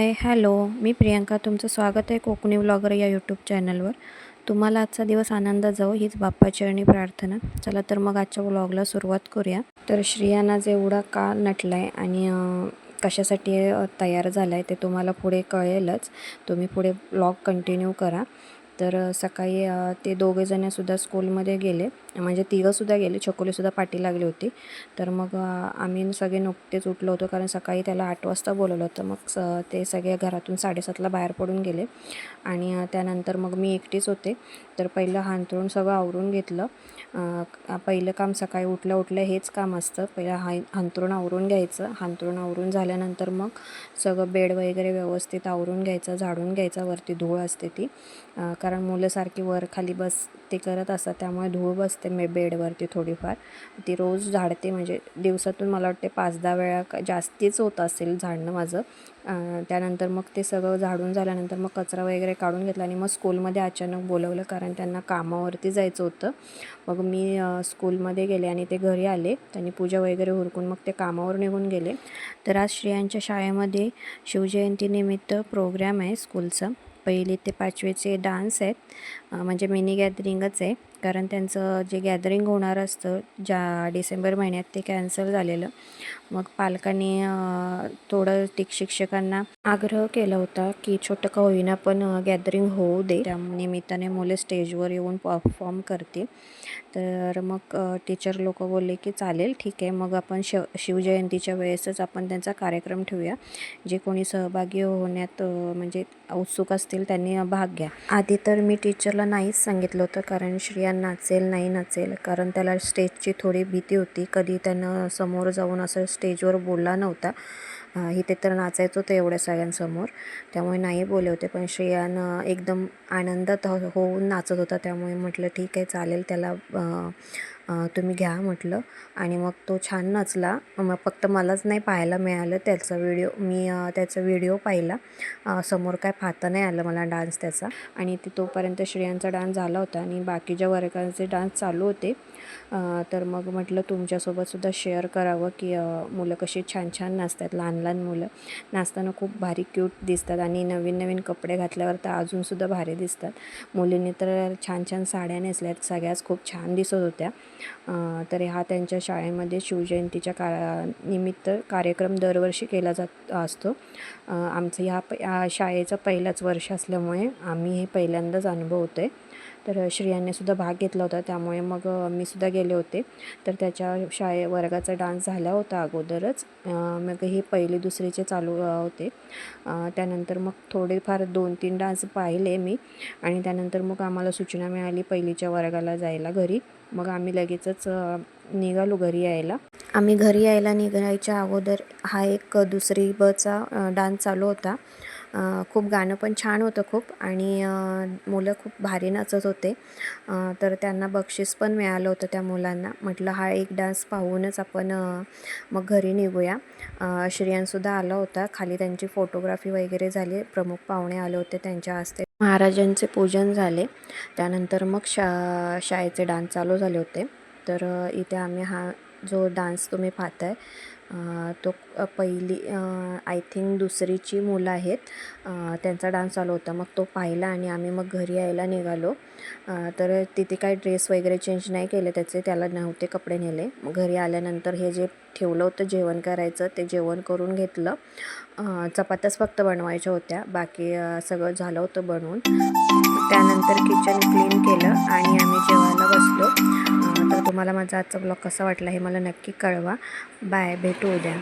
Hi hello, मी प्रियंका. तुमचं स्वागत आहे कोकणी व्लॉगर या यूट्यूब चॅनलवर. तुम्हाला आजचा दिवस आनंदात जावो हीच बाप्पाचरणी प्रार्थना. चला तर मग आजच्या व्लॉगला सुरुवात करूया. तर श्रियान आज एवढा का नटला आहे आणि कशासाठी तयार झाला आहे ते तुम्हाला पुढे कळेलच. तुम्ही पुढे व्लॉग कंटिन्यू करा. तर सकाळी ते दोघेजणसुद्धा स्कूलमध्ये गेले, म्हणजे तिघंसुद्धा गेले, छकुलीसुद्धा पाठी लागली होती. तर मग आम्ही सगळे नुकतेच उठलो होतो, कारण सकाळी त्याला 8 वाजता बोलवलं होतं. मग ते सगळे घरातून 7:30ला बाहेर पडून गेले आणि त्यानंतर मग मी एकटीच होते. तर पहिलं हांतरून सगळं आवरून घेतलं. पहिलं काम सकाळी उठल्या उठल्या हेच काम असतं. पहिलं हांतरून आवरून घ्यायचं. हांतरून आवरून झाल्यानंतर मग सगळं बेड वगैरे व्यवस्थित आवरून घ्यायचं, झाडून घ्यायचा. वरती धूळ असते ती, कारण मुलं सारखी वर खाली बस ते करत असतात, त्यामुळे धूळ बसते बेडवरती थोडीफार. ती रोज झाडते, म्हणजे दिवसातून मला वाटते 5-10 वेळा जास्तीच होत असेल झाडणं माझं. त्यानंतर मग ते सगळं झाडून झाल्यानंतर मग कचरा वगैरे काढून घेतला आणि मग स्कूलमध्ये अचानक बोलवलं, कारण त्यांना कामावरती जायचं होतं. मग मी स्कूलमध्ये गेले आणि ते घरी आले. त्यांनी पूजा वगैरे उरकून मग ते कामावर निघून गेले. तर आज श्रियांच्या शाळेमध्ये शिवजयंतीनिमित्त प्रोग्राम आहे स्कूलचा. 1ली ते 5वीचे डान्स आहेत, म्हणजे मिनी गॅदरिंगच आहे, कारण त्यांचं जे गॅदरिंग होणार असतं डिसेंबर महिन्यात ते कॅन्सल झालेलं. मग पालकांनी थोडं शिक्षकांना आग्रह केला होता की छोटं का होईना पण गॅदरिंग होऊ दे, त्या निमित्ताने मुले स्टेजवर येऊन परफॉर्म करतील. तर मग टीचर लोक बोलले की चालेल, ठीक आहे, मग आपण शिवजयंतीच्या वेळेसच आपण त्यांचा कार्यक्रम ठेवूया. जे कोणी सहभागी होण्यात म्हणजे उत्सुक असतील त्यांनी भाग घ्या. आधी तर मी टीचरला नाहीच सांगितलं होतं, कारण श्रिया नाचेल नाही नाचेल, कारण त्याला स्टेजची थोडी भीती होती. कधी त्यानं समोर जाऊन असं स्टेजवर बोलला नव्हता. इथे तर नाचायचं होतं एवढ्या सगळ्यांसमोर, त्यामुळे नाही बोलले होते. पण श्रेयानं एकदम आनंदात होऊन नाचत होता, त्यामुळे म्हटलं ठीक आहे चालेल, त्याला तुम्ही घ्या म्हटलं. आणि मग तो छान नाचला. मग फक्त मलाच नाही पाहायला मिळालं त्याचा व्हिडिओ. मी त्याचा व्हिडिओ पाहिला, समोर काय पाहता नाही आलं मला डान्स त्याचा. आणि तोपर्यंत श्रेयांचा डान्स झाला होता आणि बाकीच्या वर्गाचे डान्स चालू होते. तर मग म्हटलं तुमच्यासोबतसुद्धा शेअर करावं की मुलं कशी छान छान नाचतात. लहान लहान मुलं नाचताना खूप भारी क्यूट दिसतात आणि नवीन नवीन कपडे घातल्यावर तर अजूनसुद्धा भारी दिसतात. मुलींनी तर छान छान साड्या नेसल्यात, सगळ्याच खूप छान दिसत होत्या. तर हा त्यांच्या शाळेमध्ये शिवजयंतीच्या निमित्त कार्यक्रम दरवर्षी केला असतो. आमचं ह्या शाळेचं पहिलंच वर्ष असल्यामुळे आम्ही हे पहिल्यांदाच अनुभवतो आहे. तर श्रियानेसुद्धा भाग घेतला होता, त्यामुळे मग मी सुद्धा गेले होते. तर त्याच्या वर्गाचा डान्स झाला होता अगोदरच. मग हे 1ली 2रीचे चालू होते. त्यानंतर मग थोडेफार 2-3 डान्स पाहिले मी आणि त्यानंतर मग आम्हाला सूचना मिळाली 1लीच्या वर्गाला जायला घरी. मग आम्ही लगेचच निघालो घरी यायला. आम्ही घरी यायला निघायच्या अगोदर हा एक 2री बचा डान्स चालू होता. खूप गाणं पण छान होतं खूप, आणि मुलं खूप भारी नाचत होते. तर त्यांना बक्षीस पण मिळालं होतं त्या मुलांना. म्हटलं हा एक डान्स पाहूनच आपण मग घरी निघूया. श्रियांसुद्धा आला होता. खाली त्यांची फोटोग्राफी वगैरे झाली. प्रमुख पाहुणे आले होते, त्यांच्या हस्ते महाराजांचे पूजन झाले. त्यानंतर मग शाळेचे डान्स चालू झाले होते. तर इथे आम्ही हा जो डान्स तुम्ही पाहताय तो 1ली आय थिंक 2रीची मुलं आहेत, त्यांचा डान्स चालू होता. मग तो पाहिला आणि आम्ही मग घरी यायला निघालो. तर तिथे काही ड्रेस वगैरे चेंज नाही केले त्याला नव्हते कपडे नेले. मग घरी आल्यानंतर हे जे ठेवलं होतं जेवण करायचं ते जेवण करून घेतलं. चपात्याच फक्त बनवायच्या होत्या, बाकी सगळं झालं होतं बनवून. त्यानंतर किचन क्लीन केलं आणि आम्ही जेवायला बसलो. तर तुम्हाला माझा आजचा ब्लॉग कसा वाटला हे मला नक्की कळवा. बाय, भेटू उद्या.